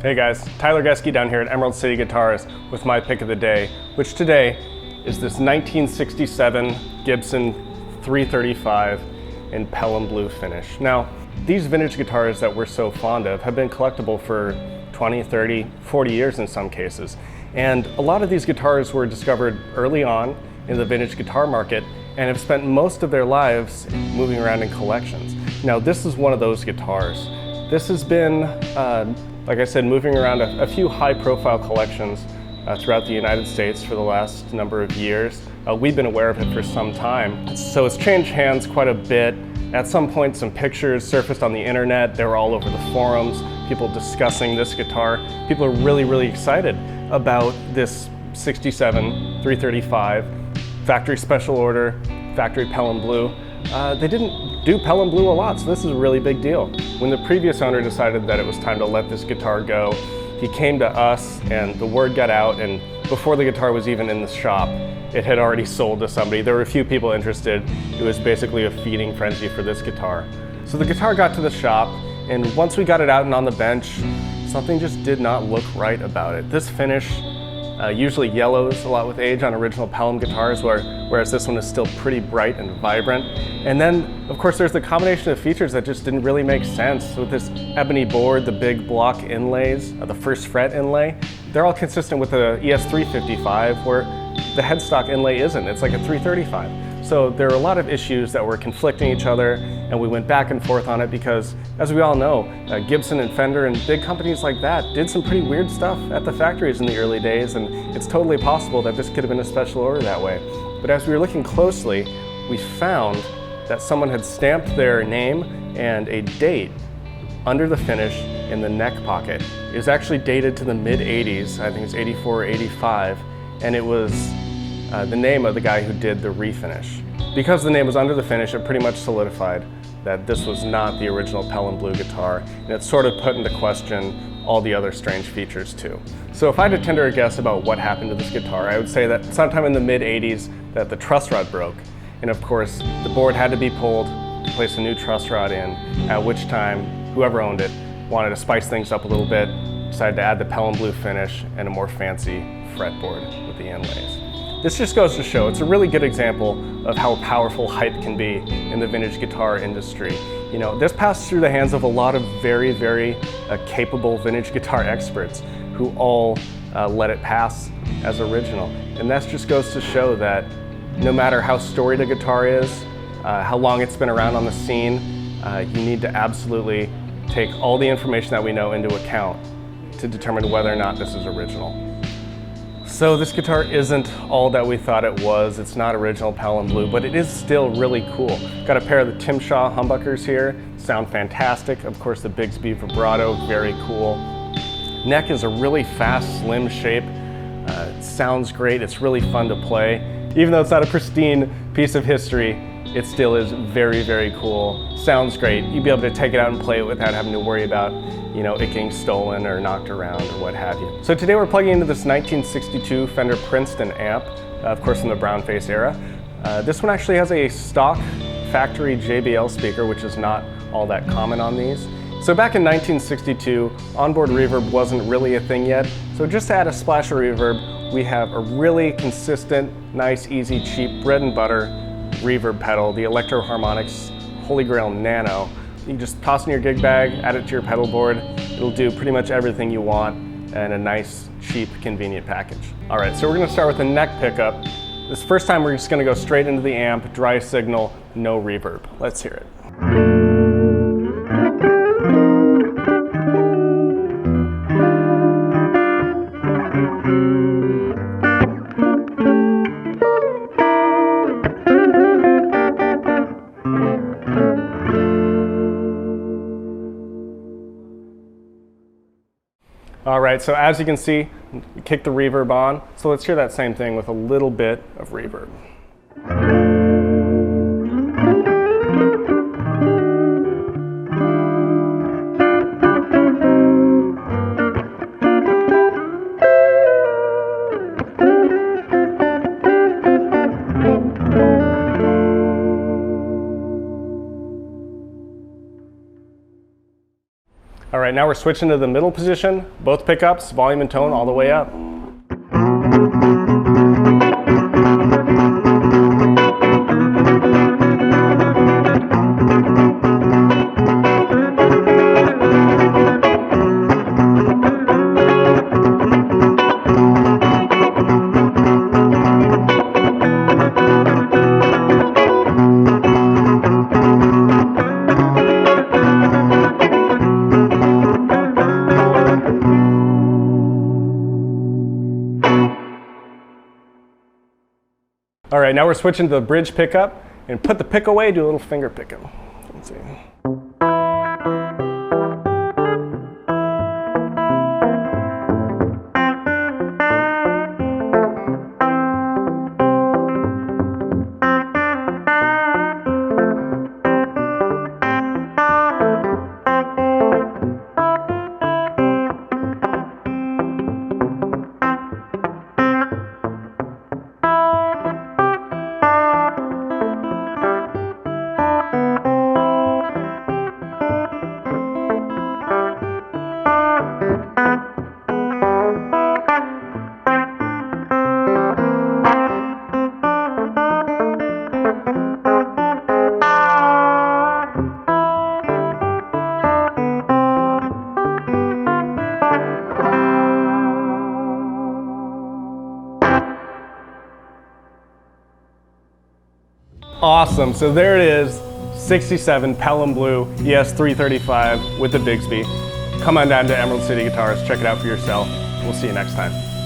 Hey guys, Tyler Geske down here at Emerald City Guitars with my pick of the day, which today is this 1967 Gibson 335 in Pelham Blue finish. Now, these vintage guitars that we're so fond of have been collectible for 20, 30, 40 years in some cases. And a lot of these guitars were discovered early on in the vintage guitar market and have spent most of their lives moving around in collections. Now, this is one of those guitars. This has been, like I said, moving around a few high-profile collections throughout the United States for the last number of years. We've been aware of it for some time. So it's changed hands quite a bit. At some point, some pictures surfaced on the internet. They were all over the forums, people discussing this guitar. People are really, really excited about this 67 335, factory special order, factory Pelham Blue. They didn't do Pelham Blue a lot, so this is a really big deal. When the previous owner decided that it was time to let this guitar go, he came to us and the word got out, and before the guitar was even in the shop, it had already sold to somebody. There were a few people interested. It was basically a feeding frenzy for this guitar. So the guitar got to the shop, and once we got it out and on the bench, something just did not look right about it. This finish usually yellows a lot with age on original Pelham guitars, whereas this one is still pretty bright and vibrant. And then, of course, there's the combination of features that just didn't really make sense. With this ebony board, the big block inlays, the first fret inlay, they're all consistent with the ES-335, where the headstock inlay isn't. It's like a 335. So there are a lot of issues that were conflicting each other, and we went back and forth on it because, as we all know, Gibson and Fender and big companies like that did some pretty weird stuff at the factories in the early days, and it's totally possible that this could have been a special order that way. But as we were looking closely, we found that someone had stamped their name and a date under the finish in the neck pocket. It was actually dated to the mid-80s, I think it's 84 or 85, and it was the name of the guy who did the refinish. Because the name was under the finish, it pretty much solidified that this was not the original Pelham Blue guitar, and it sort of put into question all the other strange features too. So if I had to tender a guess about what happened to this guitar, I would say that sometime in the mid-80s that the truss rod broke, and of course the board had to be pulled to place a new truss rod in, at which time whoever owned it wanted to spice things up a little bit, decided to add the Pelham Blue finish and a more fancy fretboard with the inlays. This just goes to show, it's a really good example of how powerful hype can be in the vintage guitar industry. You know, this passed through the hands of a lot of very, very capable vintage guitar experts who all let it pass as original. And that just goes to show that no matter how storied a guitar is, how long it's been around on the scene, you need to absolutely take all the information that we know into account to determine whether or not this is original. So this guitar isn't all that we thought it was. It's not original Pelham Blue, but it is still really cool. Got a pair of the Tim Shaw humbuckers here, sound fantastic. Of course, the Bigsby vibrato, very cool. Neck is a really fast, slim shape. It sounds great, it's really fun to play. Even though it's not a pristine piece of history, it still is very, very cool. Sounds great. You'd be able to take it out and play it without having to worry about, you know, it getting stolen or knocked around or what have you. So today we're plugging into this 1962 Fender Princeton amp, of course from the brownface era. This one actually has a stock factory JBL speaker, which is not all that common on these. So back in 1962, onboard reverb wasn't really a thing yet. So just to add a splash of reverb, we have a really consistent, nice, easy, cheap, bread and butter reverb pedal, the Electro Harmonix Holy Grail Nano. You can just toss in your gig bag, add it to your pedal board. It'll do pretty much everything you want in a nice, cheap, convenient package. All right, so we're gonna start with the neck pickup. This first time we're just gonna go straight into the amp, dry signal, no reverb. Let's hear it. All right, so as you can see, kick the reverb on. So let's hear that same thing with a little bit of reverb. All right, right, now we're switching to the middle position, both pickups, volume and tone all the way up. All right, now we're switching to the bridge pickup, and put the pick away, do a little finger picking. Let's see. Awesome, so there it is, 67 Pelham Blue ES-335 with the Bigsby. Come on down to Emerald City Guitars, check it out for yourself. We'll see you next time.